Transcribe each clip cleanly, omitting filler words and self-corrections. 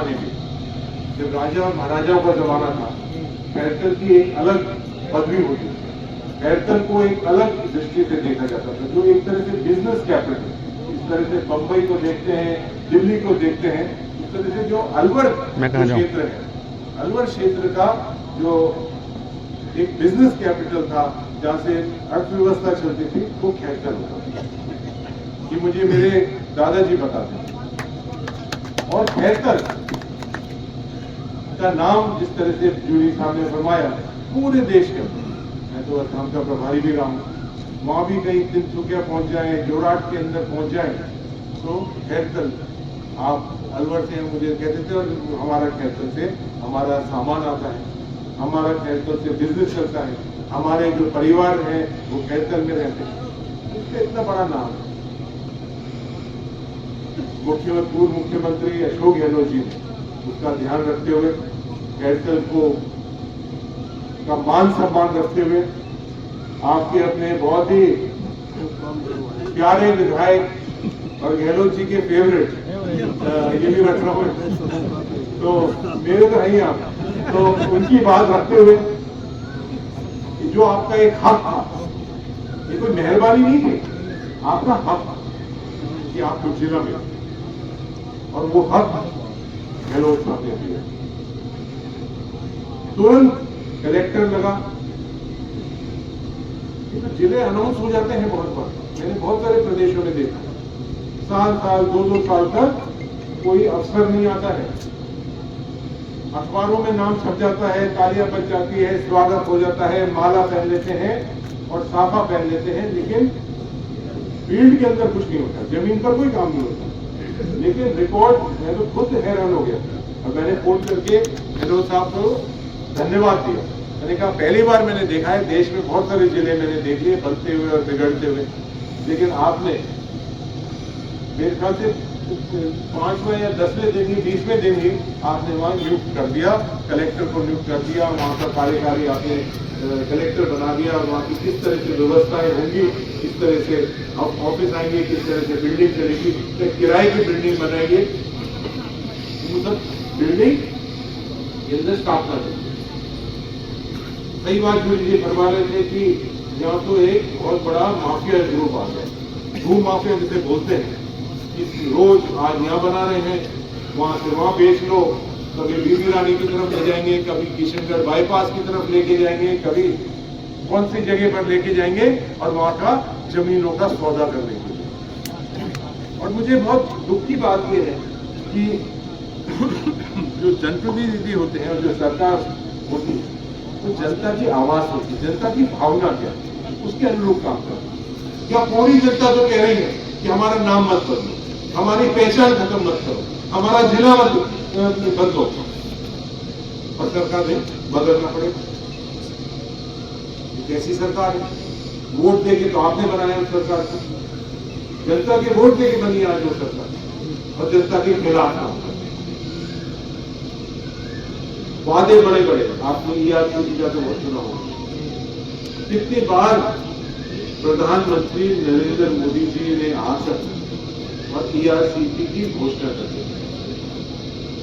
जमाने में, जब राजा और महाराजाओं का जमाना था, खैरतल की एक अलग पदवी होती थी। खैरतल को एक अलग दृष्टि से देखा जाता था, जो एक तरह से बिजनेस कैपिटल, इस तरह से बंबई को देखते हैं, दिल्ली को देखते हैं, इस तरह से जो अलवर क्षेत्र है, अलवर क्षेत्र का जो एक बिजनेस कैपिटल था, जहाँ से अर्थव्यवस्था चलती थी, वो खैरतल होता था। ये मुझे मेरे दादाजी बताते हैं। और खैरतल का नाम जिस तरह से जूरी साहब ने फरमाया, पूरे देश के अंदर, मैं तो असम का प्रभारी भी रहा हूँ, वहाँ भी कहीं तिनसुकिया पहुँच जाए, जोरहाट के अंदर पहुँच जाए, तो खैरतल, आप अलवर से मुझे कहते थे, और हमारा खैरतल से हमारा सामान आता है, हमारा खैरतल से बिजनेस चलता है, हमारे जो परिवार हैं वो खैरतल में रहते हैं। इसका इतना बड़ा नाम है। पूर्व मुख्यमंत्री अशोक गहलोत जी ने उसका ध्यान रखते हुए, खैरतल को का मान सम्मान रखते हुए, आपके अपने बहुत ही प्यारे विधायक और गहलोत जी के फेवरेट, ये भी रख रहा हूँ, तो मेरे तो है ही आप, तो उनकी बात रखते हुए, जो आपका एक हक था, ये कोई मेहरबानी नहीं थी, आपका हक कि आप कुछ जिला में, और वो हक गहलोत साहब ने दिया। तुरंत कलेक्टर लगा, ये तो जिले अनाउंस हो जाते हैं बहुत बार, मैंने बहुत सारे प्रदेशों में देखा, साल साल 2-2 साल तक कोई अफसर नहीं आता है, अखबारों में नाम छप जाता है, तालियां बज जाती है, स्वागत हो जाता है, माला पहन लेते हैं और साफा पहन लेते हैं, लेकिन फील्ड के अंदर कुछ नहीं होता, जमीन पर कोई काम नहीं होता। लेकिन रिकॉर्ड, मैं तो खुद हैरान हो गया, और मैंने फोन करके गहलोत साहब को धन्यवाद दिया। मैंने कहा पहली बार मैंने देखा है, देश में बहुत सारे जिले मैंने देख लिए बनते हुए और बिगड़ते हुए, लेकिन आपने मेरे ख्याल से 5वें या 10वें दिन ही, 20वें दिन ही आपने वहाँ नियुक्त कर दिया, कलेक्टर को नियुक्त कर दिया, वहाँ का कार्यकारी आपने कलेक्टर बना दिया, और वहाँ की किस तरह से व्यवस्थाएं होंगी, किस तरह से ऑफिस आएंगे, किस तरह से बिल्डिंग चलेगी, किराए की बिल्डिंग बनाएंगे, मतलब बिल्डिंग के अंदर स्थापना चलेगी। कई बार जो ये फरमा रहे थे कि यहाँ तो एक बहुत बड़ा माफिया ग्रुप आ गया, भू माफिया जिसे बोलते हैं, कि रोज आज यहाँ बना रहे हैं, वहां से वहां बेच लो, कभी बीबी रानी की तरफ ले जाएंगे, कभी किशनगढ़ बाईपास की तरफ लेके जाएंगे, कभी कौन सी जगह पर लेके जाएंगे, और वहां का जमीनों का सौदा कर लेंगे। और मुझे बहुत दुख की बात यह है कि जो जनप्रतिनिधि होते हैं और जो सरकार होती है, तो जनता की आवाज होती है, जनता की भावना क्या है, उसके अनुरूप काम करते। क्या पूरी जनता तो कह रही है कि हमारा नाम मत बदलो, हमारी पहचान खत्म मत करो, हमारा जिला मत बदलो, और सरकार ने बदलना पड़ेगा। कैसी सरकार है? वोट देके तो आपने बनाया उस सरकार को, जनता के वोट देके बनी आज वो सरकार, और जनता के खिलाफ काम करते, वादे बड़े बड़े, आपने ERC का तो बहुत सुना होगा, कितनी बार प्रधानमंत्री नरेंद्र मोदी जी ने आकर और ERCP की घोषणा कर दी।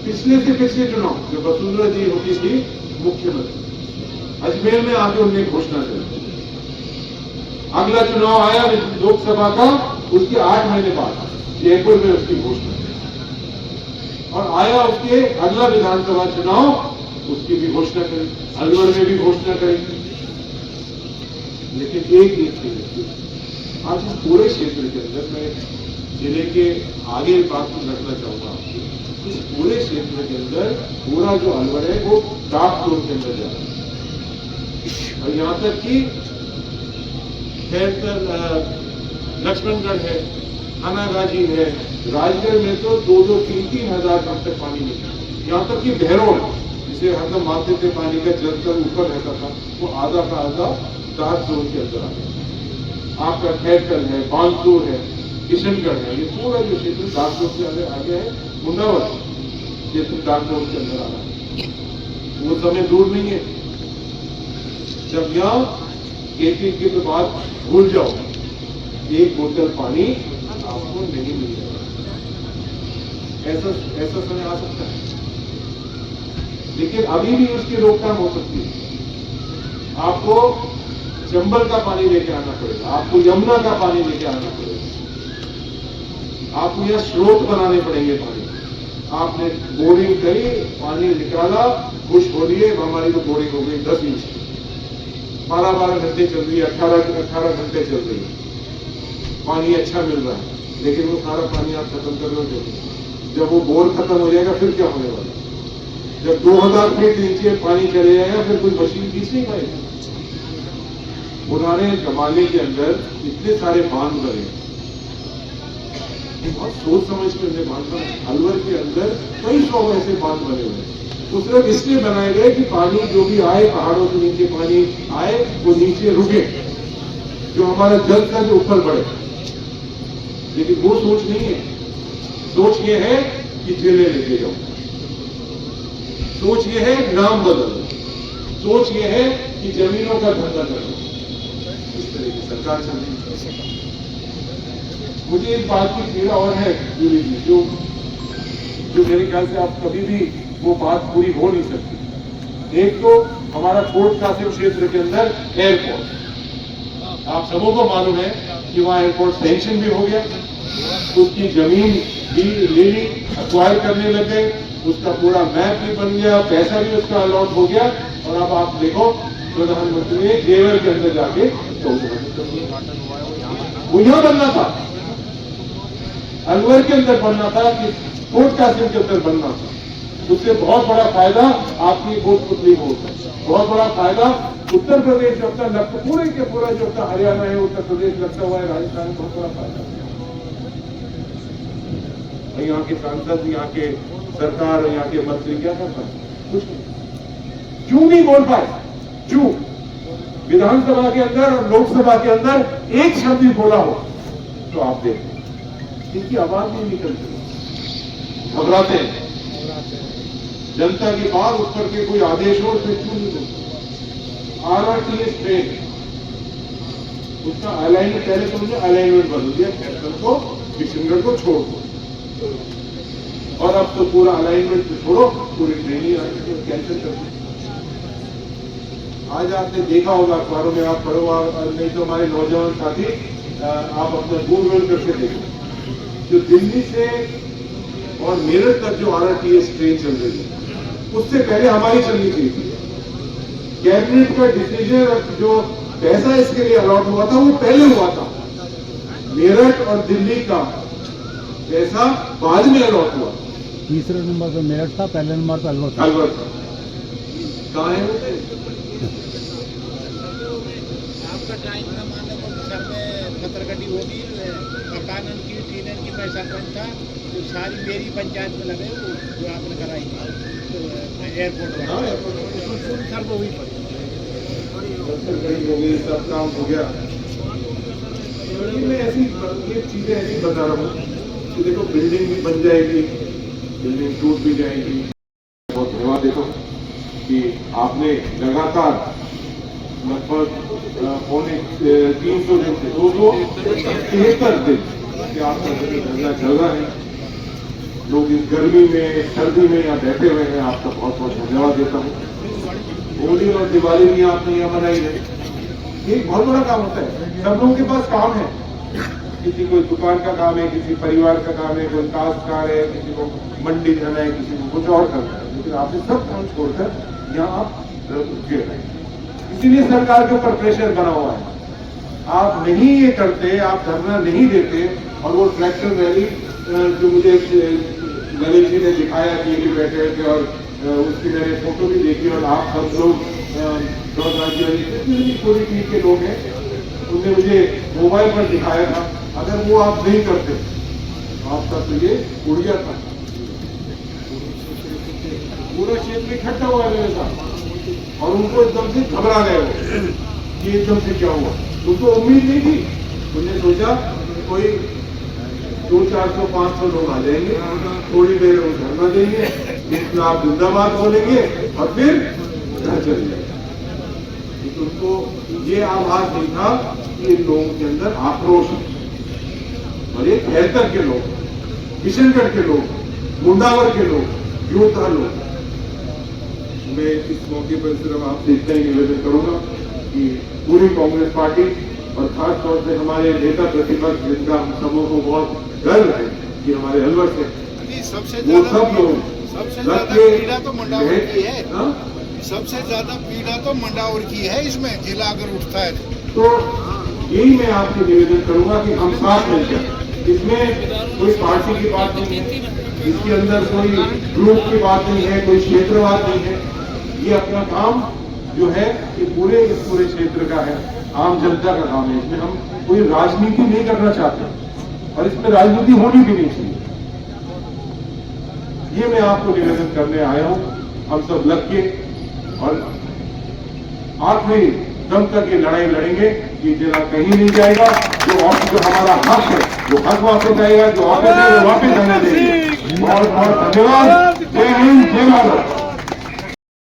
पिछले से पिछले चुनाव जो वसुंधरा जी होती थी मुख्यमंत्री, अजमेर में आके उन्होंने घोषणा कर दी। अगला चुनाव आया लोकसभा का, उसके 8 महीने बाद जयपुर में उसकी घोषणा, और आया उसके अगला विधानसभा चुनाव, उसकी भी घोषणा करी, अलवर में भी घोषणा करी। लेकिन एक आज इस पूरे क्षेत्र के अंदर, मैं जिले के आगे बात रखना चाहूंगा, इस पूरे क्षेत्र के अंदर पूरा जो अलवर है वो डार्क जोन के अंदर जा रहा है, और यहाँ तक कि खैरतल, लक्ष्मणगढ़ है, थानागाजी है, राजगढ़ में तो 2-3 हजार फुट तक पानी नहीं। यहाँ तक कि भैरों, जिसे हरदम मानते थे पानी का जल स्तर ऊपर रहता था, वो आधा का आधा डार्क जोन के अंदर आ गया। आपका खैरतल है, बानसूर है, किशनगढ़ है, ये पूरा जो क्षेत्र डार्क जोन के अंदर आ गया है। मुंडावर क्षेत्र डार्क जोन के अंदर आ रहा है, वो समय दूर नहीं है जब यहाँ खेती की तो बात भूल जाओ, एक बोतल पानी आपको नहीं मिलेगा। ऐसा समय आ सकता है। लेकिन अभी भी उसकी रोकथाम हो सकती है। आपको चंबल का पानी लेके आना पड़ेगा, आपको यमुना का पानी लेके आना पड़ेगा, आपको यह स्रोत बनाने पड़ेंगे पानी। आपने बोरिंग करी, पानी निकाला, खुश हो लिए, हमारी तो बोरिंग हो गई 10 इंच, 12-12 घंटे चल रही है, 18 घंटे चल रही है, पानी अच्छा मिल रहा है, लेकिन वो सारा पानी आप खत्म कर रहे हो। जब वो बोर खत्म हो जाएगा फिर क्या होने वाला? जब 2000 फीट नीचे पानी चले जाएगा फिर कोई मशीन खींच नहीं पाएगी। पुराने जमाने के अंदर इतने सारे बांध बने, बहुत सोच समझ के उन्हें बांध बने। अलवर के अंदर कई 100 ऐसे बांध बने हुए हैं। वो सिर्फ इसलिए बनाए गए कि पानी जो भी आए, पहाड़ों से नीचे पानी आए, वो नीचे रुके, जो हमारा जल था जो ऊपर बढ़े। लेकिन वो सोच नहीं है। सोच ये है कि जेलें लेके जाओ, सोच ये है नाम बदलो, सोच ये है कि जमीनों का धंधा करो। इस तरह की सरकार चल रही है। मुझे एक बात की पीड़ा और है जूली जी, जो मेरे ख्याल से आप कभी भी वो बात पूरी हो नहीं सकती। एक तो हमारा कोट कासिम क्षेत्र के अंदर एयरपोर्ट, आप सबों को मालूम है कि वहां एयरपोर्ट सैंक्शन भी हो गया, उसकी जमीन भी ले ली, अक्वायर करने लग गए, उसका पूरा मैप भी बन गया, पैसा भी उसका अलॉट हो गया। और अब आप देखो प्रधानमंत्री ने जेवर के अंदर जाके वो यहां बनना था, अलवर के अंदर बनना था, कि कोट कासिम के अंदर बनना था। उससे बहुत बड़ा फायदा आपकी भोजपुत्री को होता है, बहुत बड़ा फायदा उत्तर प्रदेश जब तक लगता, पूरे के पूरा जब तक हरियाणा है, उत्तर प्रदेश लगता हुआ है, राजस्थान में बहुत बड़ा फायदा। यहाँ के सांसद, यहाँ के सरकार, यहाँ के मंत्री क्या कर पाए? कुछ नहीं। क्यों नहीं बोल पाए? क्यों? विधानसभा के अंदर और लोकसभा के अंदर एक शब्द भी बोला हो तो आप देखो इनकी आवाज नहीं निकलती, घबराते हैं। जनता की बात उस पर के कोई आदेश हो उसमें क्यों नहीं बोलते? RRTS ट्रेन, उसका अलाइनमेंट, पहले तो उन्होंने अलाइनमेंट बदल दिया, कैप्टन को किशनगढ़ को छोड़ दो, और अब तो पूरा अलाइनमेंट छोड़ो, पूरी ट्रेन ही कैंसिल कर दी। आज आपने देखा होगा अखबारों में, आप पढ़ो, नहीं तो हमारे नौजवान साथी आप अपना गूगल करके देखो, जो दिल्ली से और मेरठ तक जो RRTS ट्रेन चल रही है, उससे पहले हमारी चलनी चाहिए थी। कैबिनेट का डिसीजन, जो पैसा इसके लिए अलॉट हुआ था वो पहले हुआ था, मेरठ और दिल्ली का पैसा बाद में अलॉट हुआ। तीसरे नंबर पर मेरठ था, पहले नंबर पर अलवर था। अलवर था। कहाँ है वो? आपका टाइम का मानने को सर में पत्रगटी होगी, मकानन की, टीनन की, मैं सरपंच था, जो सारी मेरी पंचायत में लगे, जो आपने कराई थी एयरपोर्ट वाला, सर को हुई पड़ी, हो गई, सब काम हो गया। मैं ऐसी ये चीजें ऐसी बता रहा हूँ कि देखो बिल्डिंग भी बन जाएगी, बिल्डिंग टूट भी जाएगी। बहुत धन्यवाद देता हूँ कि आपने लगातार लगभग 300 दिन से 273 दिन कि आपका धंधा चल रहा है। लोग इस गर्मी में, सर्दी में यहाँ बैठे हुए हैं, आपका बहुत बहुत धन्यवाद देता हूँ। होली और दिवाली भी आपने यहाँ मनाई है, एक बहुत बड़ा काम होता है। सब लोगों के पास काम है, किसी को दुकान का काम है, किसी परिवार का काम है, कोई काश्तकार है, किसी को मंडी जाना है, किसी को कुछ और करना है, लेकिन आपने सब काम छोड़कर यहाँ आप रुके हैं। इसीलिए सरकार के ऊपर प्रेशर बना हुआ है। आप नहीं ये करते, आप धरना नहीं देते, और वो ट्रैक्टर रैली जो मुझे ललित जी ने दिखाया कि ये बैठे थे, और उसकी मैंने फोटो भी देखी, और आप सब लोग पूरी टीम के लोग हैं, उन्होंने मुझे मोबाइल पर दिखाया था। अगर वो आप नहीं करते आपका तो ये उड़ था, पूरा क्षेत्र इकट्ठा हुआ है मेरे साथ, और उनको एकदम से घबरा गए वो कि एकदम से क्या हुआ। उनको उम्मीद नहीं थी, उन्होंने सोचा कोई 200-400-500 लोग आ जाएंगे, थोड़ी देर वो धरना देंगे, इतना आप जिंदाबाद बोलेंगे और फिर घर चले जाएंगे। तो उनको ये आभास नहीं था कि इन लोगों के अंदर आक्रोश है, और ये खैरतर के लोग, किशनगढ़ के लोग, मुंडावर के लोग, योद्धा लोग, मैं इस मौके पर सिर्फ आपसे इतना ही निवेदन करूंगा कि पूरी कांग्रेस पार्टी और खास तौर से हमारे नेता प्रतिपक्ष जिनका हम सबों को बहुत गर्व है कि हमारे अलवर से सबसे वो सब लोग ज्यादा पीड़ा तो मंडावर की है। हाँ? सबसे ज्यादा पीड़ा तो मंडावर की है इसमें, जिला अगर उठता है तो यही मैं आपसे निवेदन करूंगा कि हम साथ मिलकर, इसमें कोई पार्टी की बात नहीं है, इसके अंदर कोई ग्रुप की बात नहीं है, कोई क्षेत्रवाद नहीं है। ये अपना काम जो है ये पूरे क्षेत्र का है, आम जनता का काम है। इसमें हम कोई राजनीति नहीं करना चाहते और इसमें राजनीति होनी भी नहीं चाहिए। ये मैं आपको निवेदन करने आया हूं। हम सब लग के और आखिरी दम तक ये लड़ाई लड़ेंगे। ये जिला कहीं नहीं जाएगा। जो हमारा हक है वो हक वापस आएगा, जो ऑफिस है वो वापस आने देंगे। बहुत बहुत धन्यवाद। जय हिंद, जय भारत।